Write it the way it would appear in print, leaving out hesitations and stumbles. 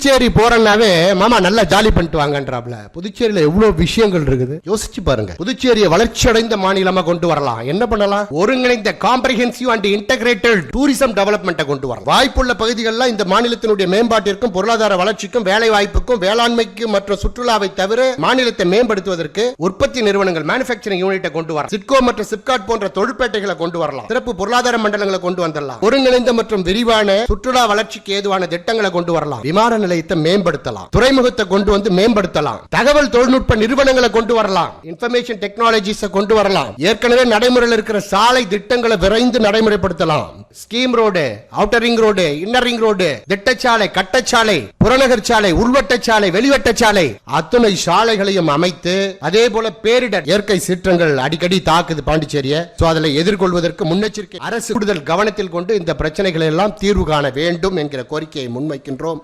புதுச்சேரி போறேன்னாவே மாமா நல்லா ஜாலி பண்ணிட்டு வாங்கன்றாப்ல. புதுச்சேரியில எவ்வளவு விஷயங்கள் இருக்குது யோசிச்சு பாருங்க. புதுச்சேரியை வளர்ச்சி அடைந்த மாநிலமா கொண்டு வரலாம். என்ன பண்ணலாம்? ஒருங்கிணைந்த comprehensive and integrated tourism development கொண்டு வரலாம். வாய்ப்புள்ள பகுதிகளில் இந்த மாநிலத்தினுடைய மேம்பாட்டிற்கும் பொருளாதார வளர்ச்சிக்கும் வேலை வாய்ப்புக்கும் வேளாண்மைக்கும் மற்றும் சுற்றுலாவை தவிர மாநிலத்தை மேம்படுத்துவதற்கு உற்பத்தி நிறுவனங்கள் மேனுஃபேக்சரிங் யூனிட்டை கொண்டு வரலாம். சிட்கோ மற்றும் சிப்காட் போன்ற தொழிற்பேட்டைகளை கொண்டு வரலாம். சிறப்பு பொருளாதார மண்டலங்களை கொண்டு வந்துடலாம். ஒருங்கிணைந்த மற்றும் விரிவான சுற்றுலா வளர்ச்சிக்கு ஏதுவான திட்டங்களை கொண்டு வரலாம். விமான நிலையத்தை மேம்படுத்தலாம். துறைமுகத்தை கொண்டு வந்து மேம்படுத்தலாம். தகவல் தொழில்நுட்ப நிறுவனங்களை கொண்டு வரலாம். இன்ஃபர்மேஷன் டெக்னாலஜிஸ் கொண்டு வரலாம். ஏற்கனவே நடைமுறையில் இருக்கிற சாலை திட்டங்களை விரைந்து நடைமுறைப்படுத்தலாம். Scheme road, outer ring road, inner ring road, திட்டச்சாலை, கட்டச்சாலை, புறநகர் சாலை, உள்வட்ட சாலை, வெளிவட்ட சாலை, அத்துணை சாலைகளையும் அமைத்து அதே போல பேரிடர் இயற்கை சீற்றங்கள் அடிக்கடி தாக்குது பாண்டிச்சேரியை. அதில் எதிர்கொள்வதற்கு முன்னெச்சரிக்கை அரசு கூடுதல் கவனத்தில் கொண்டு இந்த பிரச்சனைகளை எல்லாம் தீர்வு காண வேண்டும் என்கிற கோரிக்கையை முன்வைக்கின்றோம்.